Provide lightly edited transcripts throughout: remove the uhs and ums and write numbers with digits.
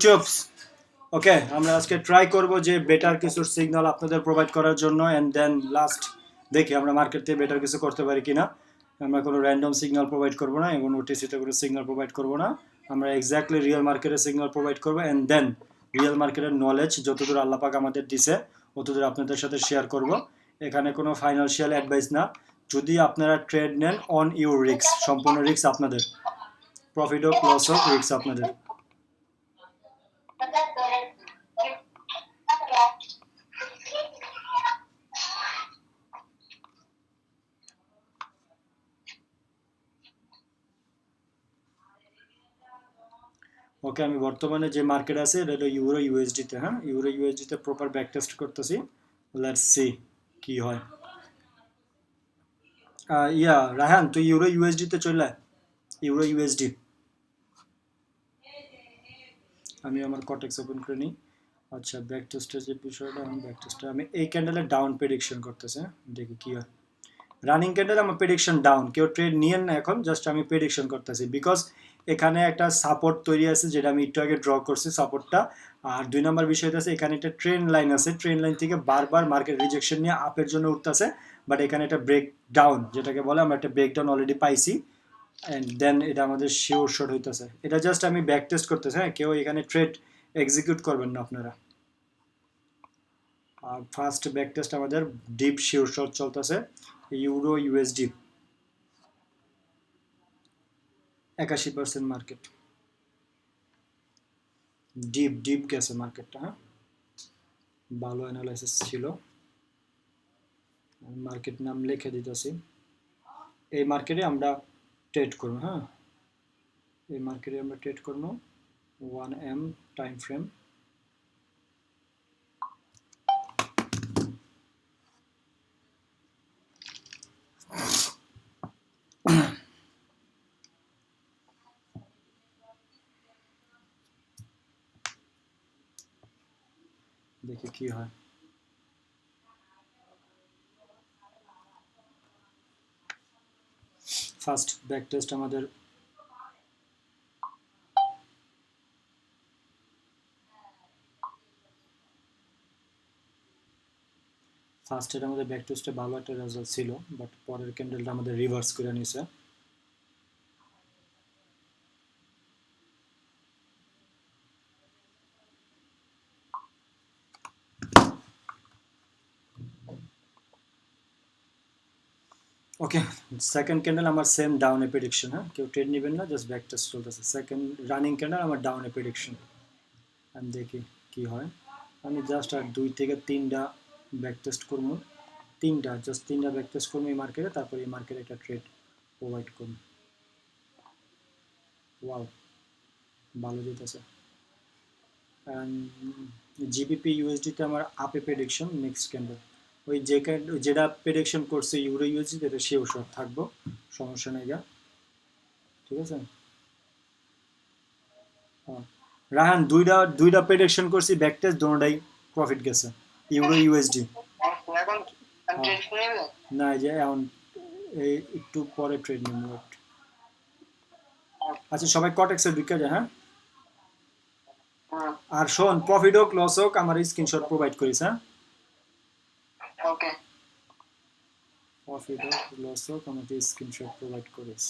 Tubes ওকে আমরা আজকে try করব যে বেটার কিছু সিগন্যাল আপনাদের প্রোভাইড করার জন্য এন্ড দেন লাস্ট দেখি আমরা মার্কেট থেকে বেটার কিছু করতে পারি কিনা আমরা কোনো র্যান্ডম সিগন্যাল প্রোভাইড করব না এবং ওটিসিতে কোনো সিগন্যাল প্রোভাইড করব না আমরা এক্স্যাক্টলি রিয়েল মার্কেটের সিগন্যাল প্রোভাইড করব এন্ড দেন রিয়েল মার্কেটের নলেজ যতদূর আল্লাহ পাক আমাদের দিছে ততদূর আপনাদের সাথে শেয়ার করব এখানে কোনো ফাইন্যান্সিয়াল অ্যাডভাইস না যদি আপনারা ট্রেড নেন অন ইউর রিস্ক সম্পূর্ণ রিস্ক আপনাদের প্রফিট হোক লস হোক রিস্ক আপনাদের ওকে আমি বর্তমানে যে মার্কেট আছে এটা হলো ইউরো ইউএসডিতে হ্যাঁ ইউরো ইউএসডিতে প্রপার ব্যাক টেস্ট করতেছি লেটস সি কি হয় রাহান তুই ইউরো ইউএসডিতে চলে আয় ইউরো ইউএসডি আমি আমার কটেক্স ওপেন করে নিই আচ্ছা ব্যাক টেস্টের যে বিষয়টা আমি ব্যাক টেস্টে আমি এই ক্যান্ডেলের ডাউন প্রেডিকশন করতেছে দেখি কি হয় রানিং ক্যান্ডেল আমার প্রেডিকশন ডাউন কেউ ট্রেড নিয়েন না এখন জাস্ট আমি প্রেডিকশন করতেছি বিকজ এখানে একটা সাপোর্ট তৈরি আছে যেটা আমি একটু আগে ড্র করছি সাপোর্টটা আর দুই নম্বর বিষয়টা আছে এখানে একটা ট্রেন লাইন আছে ট্রেন লাইন থেকে বারবার মার্কেট রিজেকশন নিয়ে আপের জন্য উঠতেছে বাট এখানে একটা ব্রেক ডাউন যেটাকে বলে আমরা একটা ব্রেক ডাউন অলরেডি পাইছি অ্যান্ড দেন এটা আমাদের শিওর শর্ট হইতেছে এটা জাস্ট আমি ব্যাক টেস্ট করতেছি হ্যাঁ কেউ এখানে ট্রেড এক্সিকিউট করবেন না আপনারা আর ফার্স্ট ব্যাক টেস্ট আমাদের ডিপ শিওর শর্ট চলতেছে ইউরো ইউএসডি 81% মার্কেট ডিপ গেছে মার্কেটটা হ্যাঁ ভালো অ্যানালাইসিস ছিল মার্কেট নাম লিখে দিতেছি এই মার্কেটে আমরা ট্রেড করব হ্যাঁ এই মার্কেটে আমরা ট্রেড করব 1M টাইম ফ্রেম দেখি কি হয় ফার্স্ট ব্যাক টেস্ট আমাদের ফার্স্টের আমাদের ব্যাক টেস্টে ভালো একটা রেজাল্ট ছিল বাট পরের ক্যান্ডেলটা আমাদের রিভার্স করে নিছে ওকে সেকেন্ড ক্যান্ডেল আমার সেম ডাউনে প্রেডিকশন হ্যাঁ কেউ ট্রেড নেবেন না জাস্ট ব্যাক টেস্ট চলতেছে সেকেন্ড রানিং ক্যান্ডেল আমার ডাউনে প্রেডিকশন আমি দেখি কি হয় আমি জাস্ট আর 2 থেকে 3টা ব্যাক টেস্ট করবো জাস্ট তিনটা ব্যাক টেস্ট করবো এই মার্কেটে তারপর এই মার্কেটে একটা ট্রেড প্রোভাইড করবো ওয়াও ভালো যেতেছে জিবিপি ইউএসডিতে আমার আপে প্রেডিকশন নেক্সট ক্যান্ডেল ওই যেটা প্রেডিকশন করছে ইউরো ইউএসডি এটা সেও সব থাকবো সমস্যা নেই গা ঠিক আছে রাহান দুইটা প্রেডিকশন করছি ব্যাক টেস্ট দুটোটাই প্রফিট গেছে ইউরো ইউএসডি না যে এখন এই একটু পরে ট্রেড নিব আচ্ছা সবাই কটেক্সে ঢুকে যায় হ্যাঁ আর শোন প্রফিট হোক লস হোক আমার স্ক্রিনশট প্রোভাইড করিস হ্যাঁ ওকে প্রফিট হোক লস হোক আমাকে স্ক্রিনশট প্রোভাইড করিস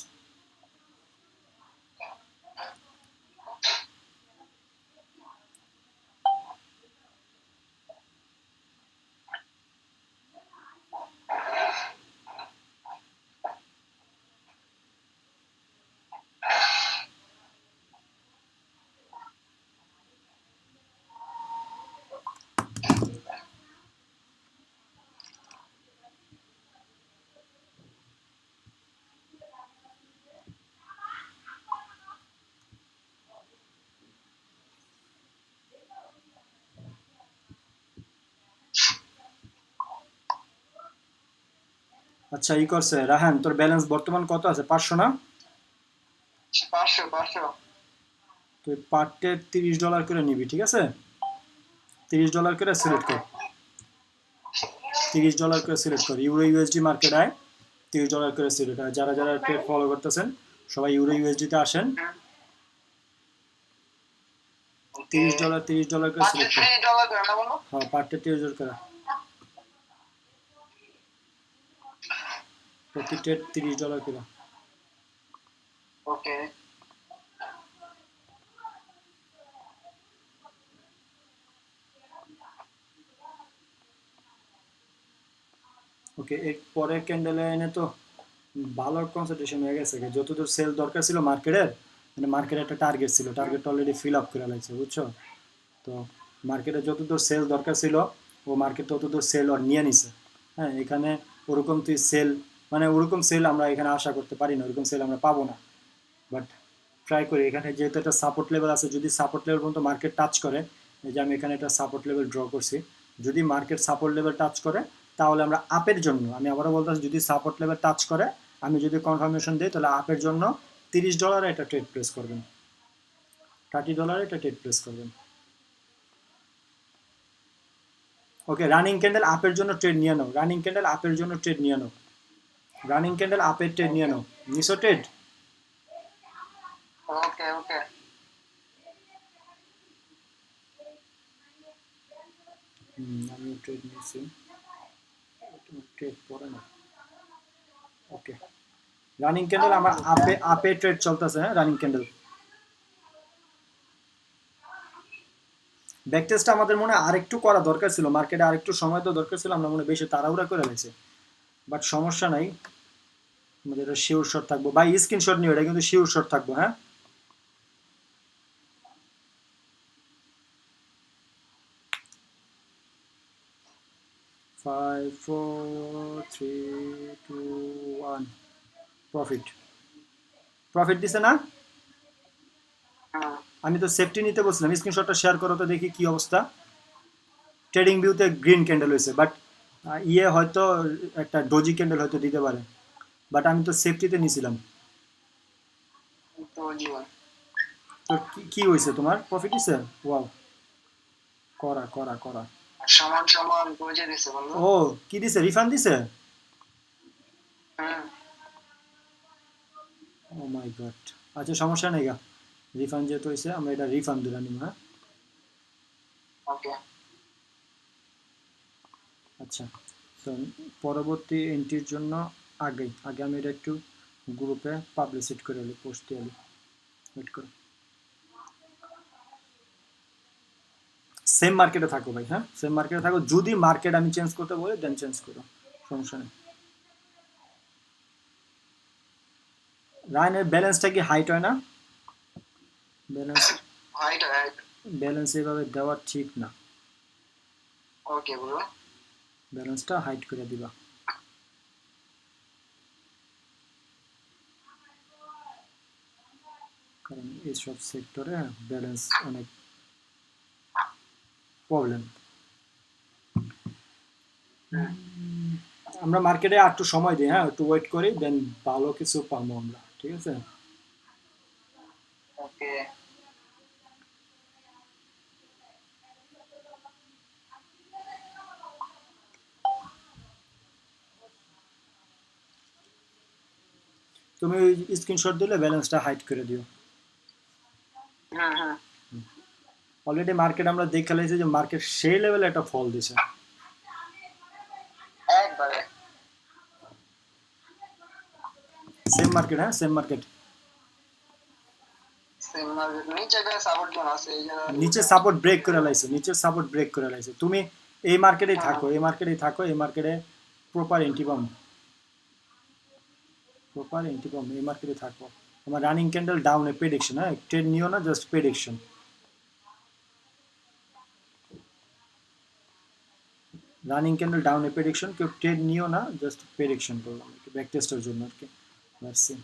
আচ্ছা ই করছে রাহান তোর ব্যালেন্স বর্তমান কত আছে 500 না 500 তুই পার্টে $30 করে নিবি ঠিক আছে $30 করে সিলেক্ট কর $30 করে সিলেক্ট কর ইউরো ইউএসডি মার্কেট আয় $30 করে সিলেক্ট হয় যারা যারা ট্রেড ফলো করতেছেন সবাই ইউরো ইউএসডিতে আসেন $30 করে সিলেক্ট করো। $30 করে না বলো? হ্যাঁ, পার ট্রেড $30 করে, প্রতি ট্রেড $30 করে। ওকে। ওকে, এর পরের ক্যান্ডেলে এনে তো ভালো কনসেন্ট্রেশন হয়ে গেছে, যতদূর সেল দরকার ছিল মার্কেটের, মানে মার্কেটের একটা টার্গেট ছিল, টার্গেটটা অলরেডি ফিল আপ করে লাগছে, বুঝছো? তো মার্কেটে যতদূর সেল দরকার ছিল ও মার্কেট ততদূর সেল আর নিয়ে নিছে। হ্যাঁ, এখানে ওরকম তুই সেল, মানে ওরকম সেল আমরা এখানে আশা করতে পারি না, ওরকম সেল আমরা পাবো না, বাট ট্রাই করি। এখানে যেহেতু একটা সাপোর্ট লেভেল আছে, যদি সাপোর্ট লেভেল পর্যন্ত মার্কেট টাচ করে, এই যে আমি এখানে একটা সাপোর্ট লেভেল ড্র করছি, যদি মার্কেট সাপোর্ট লেভেল টাচ করে তাহলে আমরা আপের জন্য, আমি আবারও বলতেছি, যদি সাপোর্ট লেভেল টাচ করে, আমি যদি কনফার্মেশন দিই, তাহলে আপের জন্য $30 এটা ট্রেড প্লেস করবেন, $30 এটা ট্রেড প্লেস করবেন। ওকে, রানিং ক্যান্ডেল আপের জন্য ট্রেড নিয়ে নাও, রানিং ক্যান্ডেল আপের জন্য ট্রেড নিয়ে নাও, রানিং ক্যান্ডেল আপের ট্রেড নিয়ে নাও। নিসো ট্রেড? ওকে ওকে। আমি ট্রেড নিয়েছি, ট্রেড পড়ে না। ওকে, রানিং ক্যান্ডেল আমার আপে ট্রেড চলতেছে, হ্যাঁ রানিং ক্যান্ডেল। ব্যাকটেস্টটা আমাদের মনে হয় আরেকটু করা দরকার ছিল, মার্কেটে আরেকটু সময় তো দরকার ছিল, আমরা মনে হয় বেশি তাড়াহুড়া করে গেছি, বাট সমস্যা নাই, আমাদের এটা শিওর শট থাকবো, বাই স্ক্রিনশট নিও, এটা কিন্তু শিওর শট থাকবো, হ্যাঁ। Five four three two one, profit, profit দিছে না? আমি তো সেফটি নিতে বলছিলাম, স্ক্রিনশটটা শেয়ার করো তো দেখি কি অবস্থা। ট্রেডিং ভিউতে গ্রিন ক্যান্ডেল হয়েছে, বাট ইয়ে হয়তো একটা ডোজি ক্যান্ডেল হয়তো দিতে পারে, বাট আমি তো সেফটিতে নিয়েছিলাম। তো কি হয়েছে তোমার, প্রফিট দিছে? ওয়াও, করা করা করা। সমান সমান বুঝে দিছে বন্ধু। ও, কি দিছে, রিফান্ড দিছে? ও মাই গড, আচ্ছা সমস্যা নেই গা, রিফান্ড যেহেতু হয়েছে আমরা এটা রিফান্ড দিলাম, হ্যাঁ। ওকে। আচ্ছা, তো পরবর্তী এন্ট্রির জন্য আগে আগে আমি এটা একটু গ্রুপে পাবলিসিট করে এলি, পোস্ট দিয়ে এলি, ওয়েট করো। সেম মার্কেটে থাকো ভাই, হ্যাঁ সেম মার্কেটে থাকো, যদি মার্কেট আমি চেঞ্জ করতে বলি দেন চেঞ্জ করো, সমস্যা নেই। রায়নের ব্যালেন্সটা কি হাইট হয় না? Balance, height height. ব্যালেন্স এভাবে দেওয়া ঠিক না, ওকে ব্রো। ব্যালেন্সটা হাইট করে দিবা। কারণ এইসব সেক্টরে ব্যালেন্স অনেক প্রবলেম। আমরা মার্কেটে একটু সময় দিই, হ্যাঁ একটু ওয়েট করি, দেন ভালো কিছু পাবো আমরা, ঠিক আছে? ওকে। তুমি স্ক্রিনশট দিলে ব্যালেন্সটা হাইড করে দিও। অলরেডি মার্কেট আমরা দেখে লাইছি যে মার্কেট সেই লেভেলে একটা ফল দিছে, একবারে সেম মার্কেট, হ্যাঁ সেম মার্কেট। সেম মার্কেট নিচে একটা সাপোর্ট জোন আছে, এই জায়গা নিচে সাপোর্ট ব্রেক করে লাইছে, নিচে সাপোর্ট ব্রেক করে লাইছে, তুমি এই মার্কেটেই থাকো, এই মার্কেটেই থাকো, এই মার্কেটে প্রপার এন্ট্রি পাম, প্রপার এন্ট্রি পাম, এই মার্কেটে থাকো। আমার রানিং ক্যান্ডেল ডাউনে প্রেডিকশন, হ্যাঁ ট্রেড নিও না, জাস্ট প্রেডিকশন। রানিং ক্যান্ডেল ডাউনে প্রেডিকশন, কেউ ট্রেড নিও না, জাস্ট প্রেডিকশন করলাম আর কি, ব্যাক টেস্টের জন্য আর কি। ভার্সি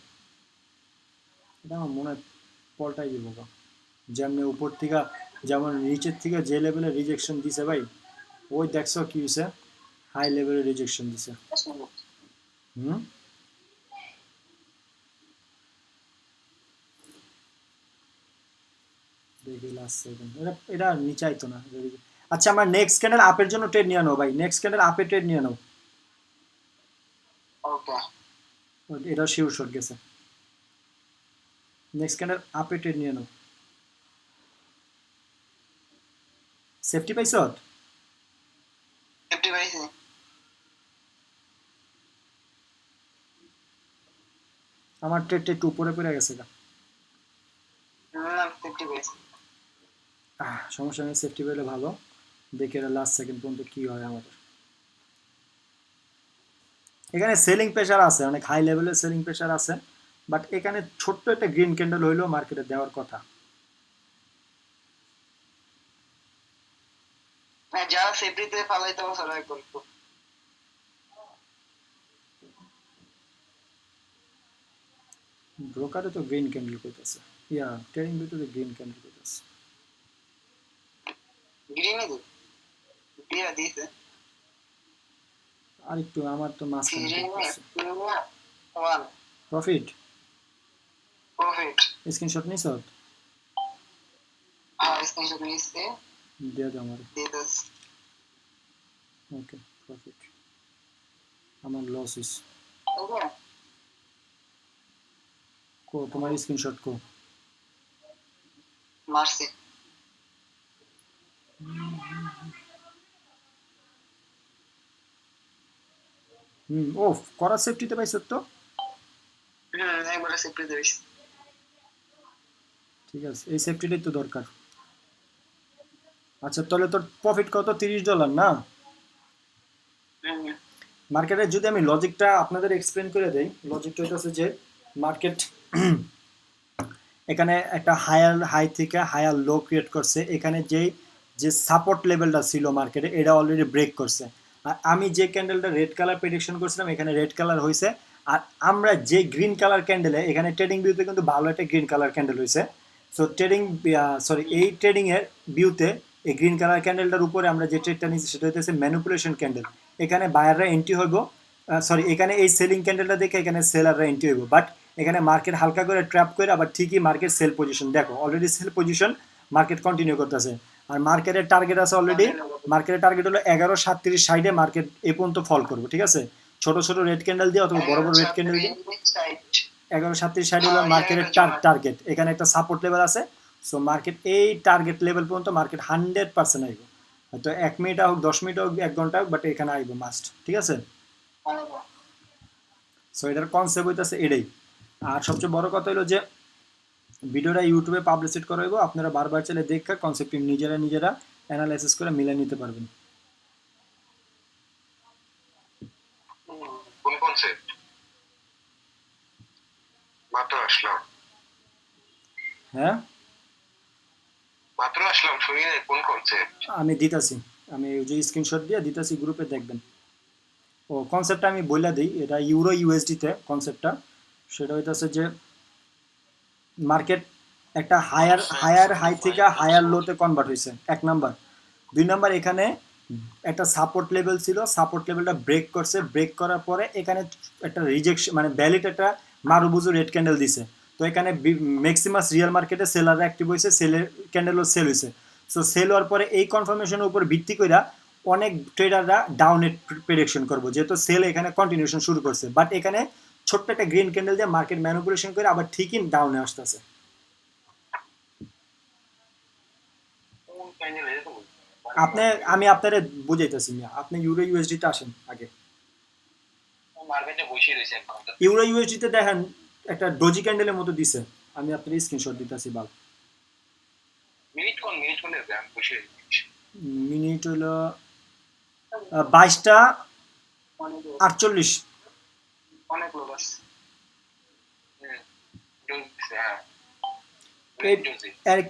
এটা আমার মনে হয় পলটাই দিব গা, যেমনি উপর থেকে, যেমন নিচের থেকে যে লেভেলে রিজেকশন দিছে ভাই, ওই দেখছো কি হয়েছে, হাই লেভেলে রিজেকশন দিছে। হুম, দেখি লাস্ট সেকেন্ড, এটা এটা নিচাই তো না। আচ্ছা, আমার নেক্সট ক্যান্ডেল আপের জন্য ট্রেড নিয়ে নাও ভাই, নেক্সট ক্যান্ডেল আপে ট্রেড নিয়ে নাও। ওকে। এটাও শিওর শট গেছে, নেক্সট ক্যান্ডেল আপে ট্রেড নিয়ে নাও। সেফটি পাইছ? সেফটি পাইছি। আমার ট্রেড একটু উপরে পড়ে গেছে গা। সেফটি পাইছি। সমস্যা নেই, সেফটি পেলে ভালো। দেখে লাস্ট সেকেন্ড পর্যন্ত কি হয় আমাদের। এখানে সেলিং প্রেশার আছে, অনেক হাই লেভেলের সেলিং প্রেশার আছে, বাট এখানে ছোট্ট একটা গ্রিন ক্যান্ডেল হইলেও মার্কেটে দেওয়ার কথা। যারা সেফটিতে ফালাইতে পারছে ওরা করতো। ব্রোকারে তো গ্রিন ক্যান্ডেল করতেছে, ইয়া ট্রেডিং ভিতরে গ্রিন ক্যান্ডেল করতেছে। গ্রিনই তো দিয়া দিছে। আর একটু, আমার তো মাঝখানে গ্রিনে করতেছে। 1 প্রফিট প্রফিট। স্ক্রিনশট নিছ? আর স্ক্রিনশট নিচ্ছে দিয়ে দাও আমার। দিতেছ। ওকে, প্রফিট। আমার লস হইছে। ওকে কো তোমার স্ক্রিনশট কো? মারছি। ও করা সেফটিতে পাইছো তো? একবারে সেফটিতে পাইছি। ঠিক আছে, এই সেফটিটাই তো দরকার। আচ্ছা, তাহলে তোর প্রফিট কত? $30 না? মার্কেটে যদি আমি লজিকটা আপনাদের এক্সপ্লেন করে দেই, লজিকটা হচ্ছে যে মার্কেট এখানে একটা হায়ার হাই থেকে হায়ার লো ক্রিয়েট করছে। এখানে যে সাপোর্ট লেভেলটা ছিল মার্কেটে, এটা অলরেডি ব্রেক করছে। আর আমি যে ক্যান্ডেলটা রেড কালার প্রেডিকশন করছিলাম, এখানে রেড কালার হয়েছে। আর আমরা যে গ্রিন কালার ক্যান্ডেলে, এখানে ট্রেডিং ভিউতে কিন্তু ভালো একটা গ্রিন কালার ক্যান্ডেল হয়েছে। সো এই ট্রেডিং এর ভিউতে এই গ্রিন কালার ক্যান্ডেলটার উপরে আমরা যে ট্রেডটা নিচ্ছি সেটা হচ্ছে ম্যানিপুলেশন ক্যান্ডেল। এখানে বায়াররা এন্ট্রি হইব, এখানে এই সেলিং ক্যান্ডেলটা দেখে এখানে সেলাররা এন্ট্রি হইব। বাট এখানে মার্কেট হালকা করে ট্র্যাপ করে আবার ঠিকই মার্কেট সেল পজিশন, দেখো already sell position market continue করতেছে। আর মার্কেটের টার্গেট আছে অলরেডি, মার্কেটের টার্গেট হলো 11:37 মার্কেট এ পর্যন্ত ফল করবো। ঠিক আছে, ছোট ছোট রেড ক্যান্ডেল দিয়ে অথবা বড় বড় রেড ক্যান্ডেল দিয়ে 11:37 হলো মার্কেটের টার্গেট। এখানে একটা সাপোর্ট লেভেল আছে। সো মার্কেট এই টার্গেট লেভেল পর্যন্ত মার্কেট 100% আইব। হয়তো 1 মিনিট হোক, 10 মিনিট হোক, 1 ঘন্টা হোক, বাট এখানে আইব মাস্ট। ঠিক আছে, সো এটার কনসেপ্ট হইতেছে এটাই। আর সবচেয়ে বড় কথা হলো যে ভিডিওটা ইউটিউবে পাবলিশ করা হইব, আপনারা বারবার চাইলে দেখে কনসেপ্টটি নিজেরা অ্যানালাইসিস করে মিলে নিতে পারবেন। কোন কনসেপ্ট? মাত্র আসলাম। হ্যাঁ, মাত্র আসলাম, শুনি নাই কোন কনসেপ্ট। আমি দিতাছি, আমি ওই যে স্ক্রিনশট দিয়ে দিতাছি, গ্রুপে দেখবেন। ও কনসেপ্টটা আমি বইলা দিই, এটা ইউরো ইউএসডিতে কনসেপ্টটা। সেটা হইতেছে যে মার্কেট একটা হায়ার হাই থেকে হায়ার লোতে কনভার্ট হয়েছে, 1 নাম্বার। 2 নাম্বার, এখানে একটা সাপোর্ট লেভেল ছিল, সাপোর্ট লেভেলটা ব্রেক করছে। ব্রেক করার পরে এখানে একটা রিজেকশন, মানে ভ্যালিড একটা মারুবুজু রেড ক্যান্ডেল দিছে। তো এখানে ম্যাক্সিমাস রিয়েল মার্কেটে সেলাররা অ্যাক্টিভ হয়েছে, সেলের ক্যান্ডেলও সেল হয়েছে। সো সেল হওয়ার পরে এই কনফার্মেশনের উপর ভিত্তি করে অনেক ট্রেডাররা ডাউনের প্রেডিকশন করবো, যেহেতু সেল এখানে কন্টিনিউশন শুরু করছে। বাট এখানে ছোট্ট একটা গ্রিন ক্যান্ডেল দিয়ে মার্কেট ম্যানিপুলেশন করে আবার ঠিকই ডাউনে আসতেছে। আমি আপনারে বুঝাইতেছি মিয়া, আপনি ইউরো ইউএসডিতে আসেন আগে। মার্কেটে বসে রয়েছে এখন। ইউরো ইউএসডিতে দেখেন একটা ডোজি ক্যান্ডেলের মতো দিছে, আমি আপনার স্ক্রিনশট দিতেছি। বাল মিনিট কোন আমি বসে রয়েছি। মিনিট হলো 22:48। অনেক লোক আছে।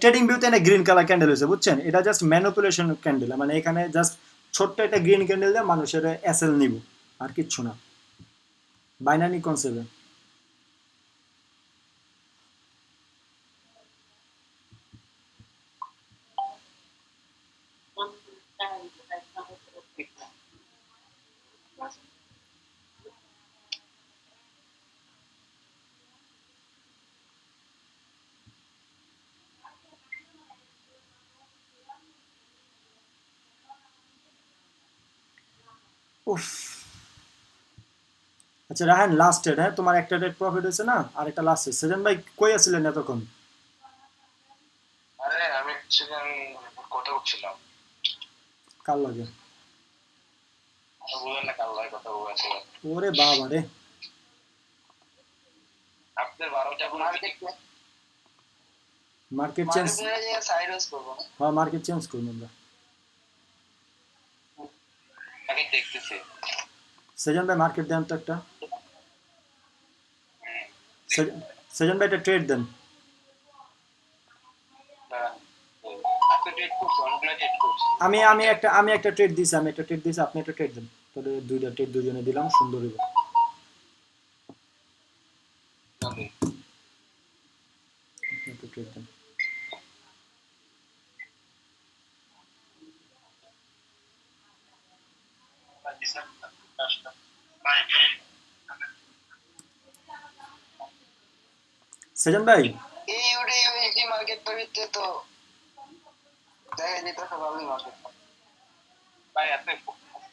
ট্রেডিং ভিউতে একটা গ্রিন কালার ক্যান্ডেল হয়েছে, বুঝছেন? এটা জাস্ট ম্যানিপুলেশন ক্যান্ডেল, মানে এখানে জাস্ট ছোট্ট একটা গ্রিন ক্যান্ডেল দিয়ে মানুষের এসএল নিব, আর কিচ্ছু না। বাইনারি কনসেপ্টে উফ। আচ্ছা রাহান, লাস্ট ডেট, হ্যাঁ তোমার একটা ডেট প্রফিট হয়েছে না, আর একটা লাস্ট। সেজন ভাই কই আছিলেন এতক্ষণ? আরে আমি কথা বলছিলাম। কার লাগে? বুঝলেন না কার লয় কথা বলছে। ওরে বাবা রে, আপনার 12টা কোন মার্কেট মার্কেট চেঞ্জ। মার্কেট মেরে যে সাইড হাউস করবো না। হ্যাঁ মার্কেট চেঞ্জ করুন আমরা। আগে দেখতেছি। সেজন ভাই মার্কেট দেন তো একটা। সেজন ভাই একটা ট্রেড দেন। আপনি ট্রেড করছেন, অনেকগুলো ট্রেড করছেন। আমি একটা ট্রেড দিছি, আপনি একটা ট্রেড দেন। তাহলে দুইটা ট্রেড দুজনে দিলাম, সুন্দর হইব। একটা ট্রেড দেন। সেজন ভাই এই ইউডি ইউএসডি মার্কেটটার ভিতরে তো দেখা যেতেছে ভালোই মার্কেট। ভাই আপনি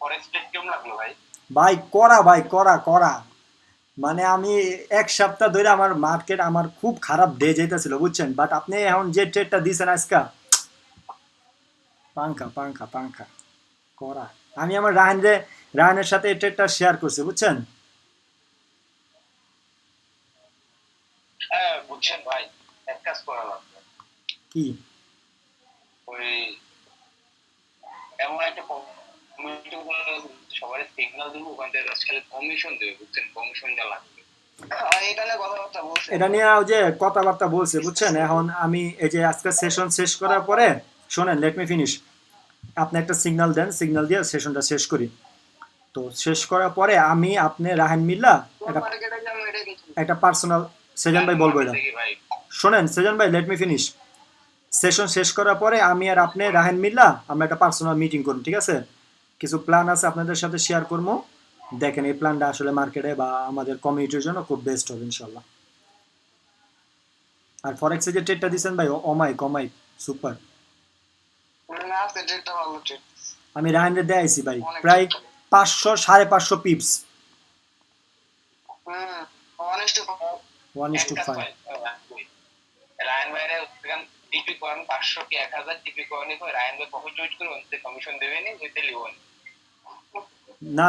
ফরেক্স ট্রেড কেমন লাগলো ভাই? ভাই করা মানে আমি এক সপ্তাহ ধরে আমার মার্কেট আমার খুব খারাপ ডে যাইতেছিল বুঝছেন, বাট আপনি এখন যে ট্রেডটা দিয়েছেন আজকে, পাঙ্খা করা। আমি আমার রাহানের সাথে এই ট্রেডটা শেয়ার করছি বুঝছেন। হ্যাঁ বুঝছেন ভাই, এক কাজ করা লাগবে। কি? ওই এমন একটা কমিটি সবাই সিগন্যাল দেবো, ওখান থেকে আজকাল কমিশন দেবে বুঝছেন, কমিশনটা লাগবে। এটা নিয়ে কথাবার্তা বলছে। এটা নিয়ে ওই যে কথাবার্তা বলছে বুঝছেন। এখন আমি এই যে আজকে সেশন শেষ করার পরে, শোনেন লেট মি ফিনিশ, আপনি একটা সিগন্যাল দেন, সিগন্যাল দিয়ে সেশনটা শেষ করি। তো শেষ করার পরে আমি আপনি রাহান মিল্লা কোন মার্কেটে যাবো এটা কিছু। একটা পার্সোনাল, সেজন ভাই বলবো এটা, দেখি ভাই শোনেন সেজন ভাই লেট মি ফিনিশ। সেশন শেষ করার পরে আমি আর আপনি রাহান মিল্লা আমরা একটা পার্সোনাল মিটিং করব, ঠিক আছে? কিছু প্ল্যান আছে আপনাদের সাথে শেয়ার করবো। দেখেন এই প্ল্যানটা আসলে মার্কেটে বা আমাদের কমিউনিটির জন্য খুব বেস্ট হবে ইনশাল্লাহ। আর ফরেক্সে যে ট্রেডটা দিচ্ছেন ভাই, অমাইক সুপার। না আছে ডেটটা ভালো ট্রেড। আমি রাহানরে দেয়াইছি ভাই অনেক প্রায় 500 550 পিপস, হুম 1:5 1:5। রায়ন ভাইরে ডিপি করেন 500 কি 1000 ডিপি করেন, রায়ন ভাই কখন চুজ করে ওনতে কমিশন দেবে নি, যেতে লিওন না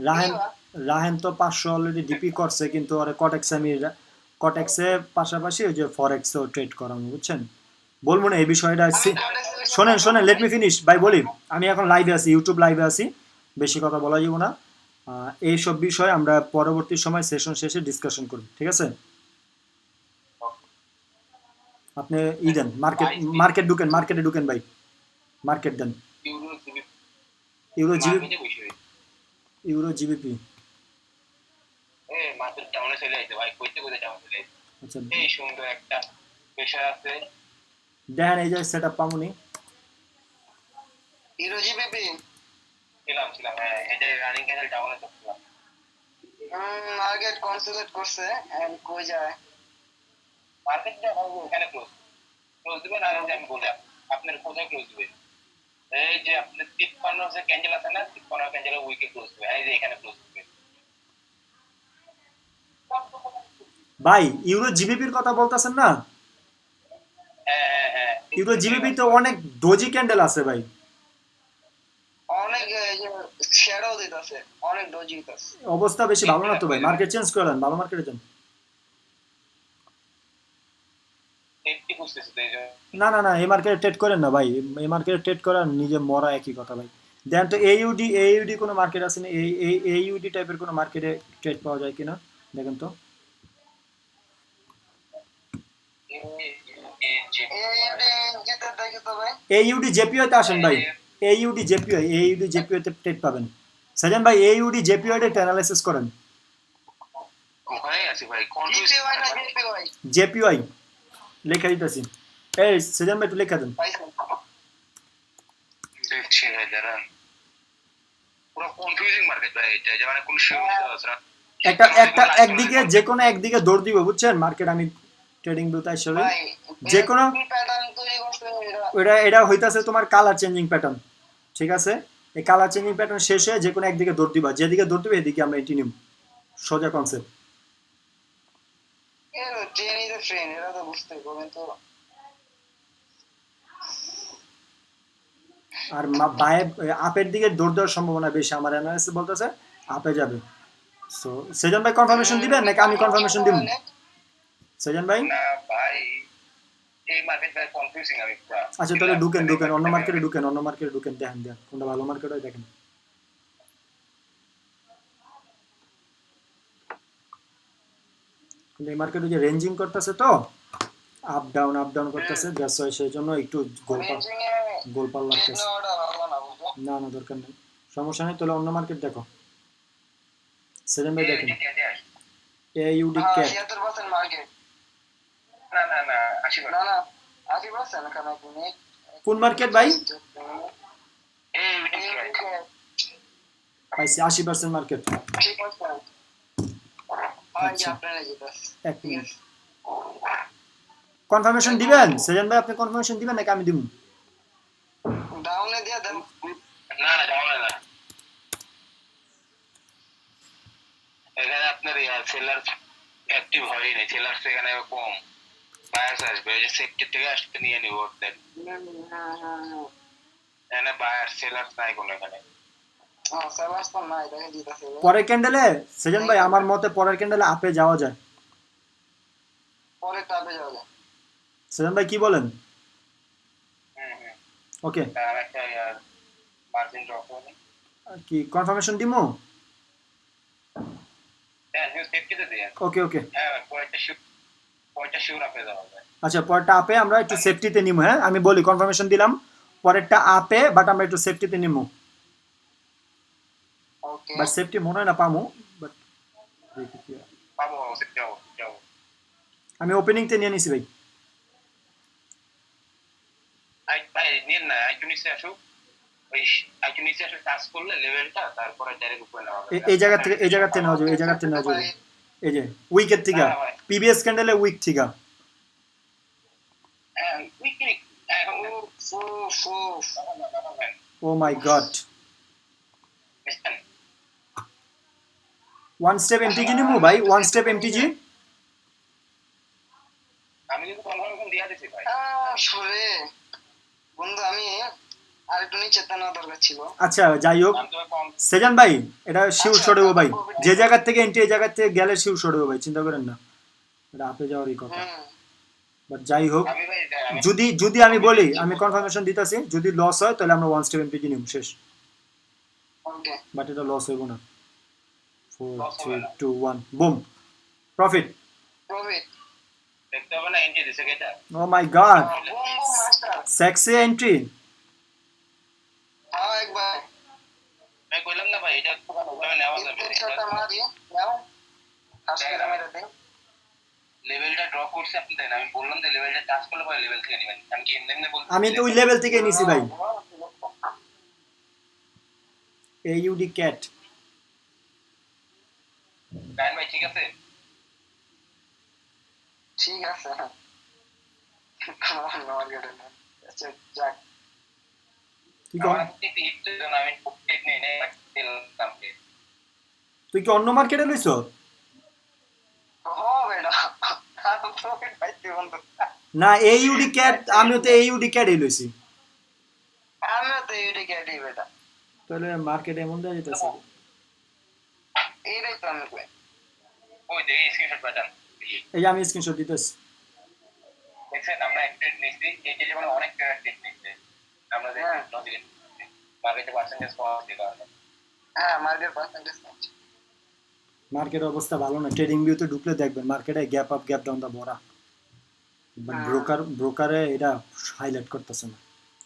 রাহেন রাহেন তো 500 অলরেডি ডিপি করছে, কিন্তু ওরে কটেক্সে পাশাপাশি ওই যে ফরেক্সও ট্রেড করানো বুঝছেন। বলবো না এই বিষয়টা। শোনেন লেট মি ফিনিশ ভাই বলি। আমি এখন লাইভে আছি, ইউটিউব লাইভে আছি, বেশি কথা বলা যাবে না। এইসব বিষয় আমরা পরবর্তী সময় সেশন শেষে ডিসকাশন করব, ঠিক আছে? আপনি ই দেন, মার্কেটে ঢুকেন ভাই, মার্কেট দেন। ইউরো জিবি ইউরো জিবি মার্কেটে বসে ইউরো জিবিপি। এ মার্কেট ডাউনে চলে আইছে ভাই, কইতে ডাউনে চলে আইছে। আচ্ছা এই সুন্দর একটা প্রেসার আছে, দেখেন এই যে সেটআপ পামুনি ইউরো জিবিপি ছিলাম হ্যাঁ, এটা রানিং ক্যান্ডেল ডাউনে চলছিল। মার্কেট কনসোলিডেট করছে এন্ড কই যায় মার্কেটটা এখানে ক্লোজ দিবেন। আর আমি বলি আপনার কোথায় ক্লোজ দিবেন, এই যে আপনার 53 যে ক্যান্ডেল আছে না, 53 ক্যান্ডেলের উইকে ক্লোজ দিবেন, এই যে এখানে ক্লোজ দিবেন। ভাই। ইউরো জিবিপির কথা বলতেছেন না? হ্যাঁ ইউরো জিবিপি তো অনেক ডোজি ক্যান্ডেল আছে ভাই, অনেক শ্যাডো দিতেছে, অনেক ডজি দিতেছে। অবস্থা বেশি ভালো না তো ভাই। মার্কেট চেঞ্জ করে দেন, ভালো মার্কেটে যান। সেফটি বুঝতেছে তো এই যে না এই মার্কেটে ট্রেড করেন না ভাই, এই মার্কেটে ট্রেড করা নিজে মরা একই কথা ভাই। দেন তো এইউডি কোনো মার্কেট আছে না? এইউডি টাইপের কোনো মার্কেটে ট্রেড পাওয়া যায় কিনা দেখেন তো। যেতে দেখি তো ভাই। এইউডি জেপিওতে আসেন ভাই, এইউডি জেপিওতে ট্রেড পাবেন। সাজান ভাই এইউডি জেপিওতে অ্যানালাইসিস করেন। ওখানেই আছি ভাই, জিপিওয়াই না জিপিওয়াই জেপিওয়াই লেখা দিতেছি। এই সাজান ভাই একটু লেখা দেন। দেখছি ভাই দাঁড়ান, পুরো কনফিউজিং মার্কেট ভাই, এটা যে মানে কোনো শিওর আছে না। একদিকে যে কোনো একদিকে দৌড় দিব বুঝছেন মার্কেট। আমি ট্রেডিং বিলতে আসলে ভাই যে কোনো প্যাটার্ন তৈরি করছে এটা। এটা হইতাছে তোমার কালার চেঞ্জিং প্যাটার্ন, ঠিক আছে? এই কালার চেঞ্জিং প্যাটার্ন শেষ হয়ে যে কোনো একদিকে দৌড় দিবা, যেদিকে দৌড় দিবে এদিকে আমরা এটি নিব, সোজা কনসেপ্ট। এর ট্রেন ইজ এ ট্রেন, এরা তো বুঝতে পারবেন তো। আর বায়ে আপের দিকে দৌড় দেওয়ার সম্ভাবনা বেশি, আমার অ্যানালাইসিস বলতেছে আপে যাবে। সো সেজন ভাই কনফার্মেশন দিবেন নাকি আমি কনফার্মেশন দিব? সেজন ভাই না ভাই, এই মার্কেট ভাই কনফিউজিং আমি পুরা। আচ্ছা তাহলে ঢুকেন ঢুকেন অন্য মার্কেটে ঢুকেন, অন্য মার্কেটে ঢুকেন, দেখেন দেখেন কোনটা ভালো মার্কেট হয় দেখেন। কিন্তু এই মার্কেটে যে রেঞ্জিং করতেছে তো আপ ডাউন করতেছে, দ্যাটস ওয়াই সেই জন্য একটু গোলপাল রেঞ্জিং এ গোলপাল ট্রেড লাগতেছে। নেওয়াটা ভালো না বুঝছো? না না দরকার নেই, সমস্যা নেই, তাহলে অন্য মার্কেট দেখো। সেজন ভাই দেখেন AUD হ্যাঁ ক্যাট 76% মার্কেট। না না না 80 না না 80% এখানে তুমি কোন মার্কেট ভাই? এই পাইছি 80% মার্কেট। 80%। হয় যে আচ্ছা আপনারা যেটা এক মিনিট, কনফার্মেশন দিবেন সেজন ভাই? আপনি কনফার্মেশন দিবেন নাকি আমি দিব? ডাউনে দিয়ে দেন। না না যাও না। এখানে আপনার সেলার অ্যাক্টিভ হয়ই না, সেলার এখানে কম, বায়ার্স আসবে, ওই যে সেক্টর থেকে আসতে নিয়ে নিব ওদের। এখানে বায়ার সেলার নাই কোনো এখানে। সেলার্স তো নাই, দেখে দিতেছে। পরের ক্যান্ডেলে সেজন ভাই আমার মতে পরের ক্যান্ডেলে আপে যাওয়া যায়। পরে টাবে যাওয়া যায়। সেজন ভাই কি বলেন? হুম। ওকে তার একটা মার্জিন ড্রপ হবে। কি কনফার্মেশন দিমু? হ্যাঁ নিউ সেফটিতে দেন। ওকে ওকে হ্যাঁ পয়েন্টটা শিওর আপে যাওয়া যায়। আচ্ছা পরেরটা আপে আমরা একটু সেফটিতে নিমু, হ্যাঁ আমি বলি কনফার্মেশন দিলাম, পরেরটা আপে বাট আমরা একটু সেফটিতে নিমু, ওকে বাট সেফটি মনে হয় না পামু, বাট পাবো সেফটি যাও। আমি ওপেনিংতে নিয়ে নিছি ভাই। ভাই নিন না, আইকিউ নিচে আসুক, ওই আইকিউ নিচে আসে টাচ করলে লেভেলটা, তারপরে ডাইরেক্ট উপরে নেওয়া যাবে। এই জায়গা থেকে নেওয়া যাবে, এই জায়গা থেকে নেওয়া যাবে, এই যে উইকের থেকে প্রিভিয়াস ক্যান্ডেলে উইক থেকে। হ্যাঁ weekly O my god, one step MTG নিমু ভাই, ওয়ান স্টেপ এমটিজি। আমি কিন্তু কনফার্মেশন দিয়া দিছি ভাই। শুনে বন্ধু আমি আর একটু নিচে টানা দরকার ছিল। আচ্ছা যাই হোক আমি তো কম সেজান ভাই এটা শিওর শট হবো ভাই, যে জায়গা থেকে এন্ট্রি এই জায়গা থেকে গেলে শিওর শট হবো ভাই, চিন্তা করেন না, এটা আপে যাওয়ারই কথা। বাট যাই হোক আমি ভাই যদি আমি বলি আমি কনফার্মেশন দিতেছি, যদি লস হয় তাহলে আমরা ওয়ান স্টেপ এমপিজি নিব শেষ, ওকে বাট এটা লস হইব না। 4 Loss হবে 3 না। 2 1 বুম প্রফিট। প্রফিট। দেখতে হবে না এন্ট্রি দিছে কেটা। Oh my god, boom boom master. Sexy entry. হ্যাঁ একবার আমি কইলাম না ভাই এটা খুব ভাবে নেওয়া যাবে। শটটা মারি নাও। ফার্স্ট করে মেরে দেন। লেভেলটা ড্র করছে আপনি দেন, আমি বললাম যে লেভেলটা টাচ করলে পরে লেভেল থেকে নেবেন। আমি কি এমনি বলছি? আমি তো ওই লেভেল থেকে নিছি ভাই। AUD cat. গায়ন ভাই ঠিক আছে? ঠিক আছে মার্কেটে আচ্ছা যাক তুই কি আমার টিপি হিট দেন, আমি টিপ নেই নেই দিলাম কে। তুই কি অন্য মার্কেটে লইছো? ও বেটা প্রফিট পাইতে বন্ধু। না AUD ক্যাট, আমিও তো AUD ক্যাটই লইছি। আমিও তো এইটা কেটে বেটা, তাহলে মার্কেটে এমন দেওয়া যেতেছে। এইটাই তো আমি কই। ওই দেখি স্ক্রিনশট পাঠান। এই যে আমি স্ক্রিনশট দিতেছি। দেখছেন আমরা একটা নিচ্ছি, এই যে যেমন অনেক টিপ নিচ্ছে আমরা যে লজিক মার্কেটে পার্সেন্টেজ কম দিতে পারবে। হ্যাঁ মার্কেট পার্সেন্টেজ আছে। মার্কেটের অবস্থা ভালো না, ট্রেডিং ভিউতে ঢুকলে দেখবেন মার্কেটে গ্যাপ আপ গ্যাপ ডাউন দা ভরা, বাট ব্রোকারে এটা হাইলাইট করতেছে না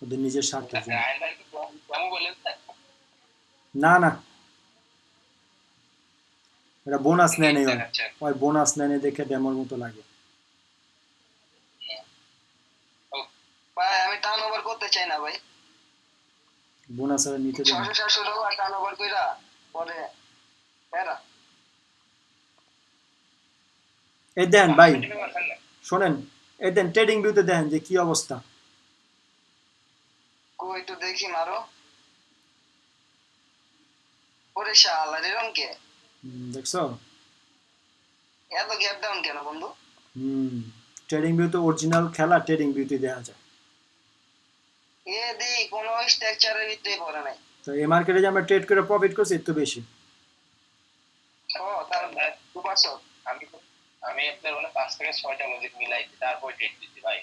ওদের নিজের স্বার্থের জন্য। গায়ন ভাই কি কম বলেন না না এটা বোনাস নেয় নেই, ওই বোনাস নেয় দেখে ডেমোর মতো লাগে। ভাই আমি টার্ন ওভার করতে চাই না ভাই, বোনাস আর নিতে দেন। 600-700 টাকা টার্ন ওভার কইরা পরে এরা এই দেন ভাই শোনেন, এই দেন ট্রেডিং ভিউতে দেখেন যে কি অবস্থা। কই তো দেখি মারো। ওরে শালা এরকম কে দেখছো? এত গ্যাপ ডাউন কেন বন্ধু? ট্রেডিং ভিউতে অরিজিনাল খেলা ট্রেডিং ভিউতে দেখা যায়। এ দেই কোনো স্ট্রাকচারের ভিতরে পড়ে নাই। তো এই মার্কেটে যে আমরা ট্রেড করে প্রফিট করছি এর তো বেশি। ও তার 2%। আমি আমি আপনার মানে 5 থেকে 6টা লজিক মিলাই তারপর ট্রেড দিচ্ছি ভাই।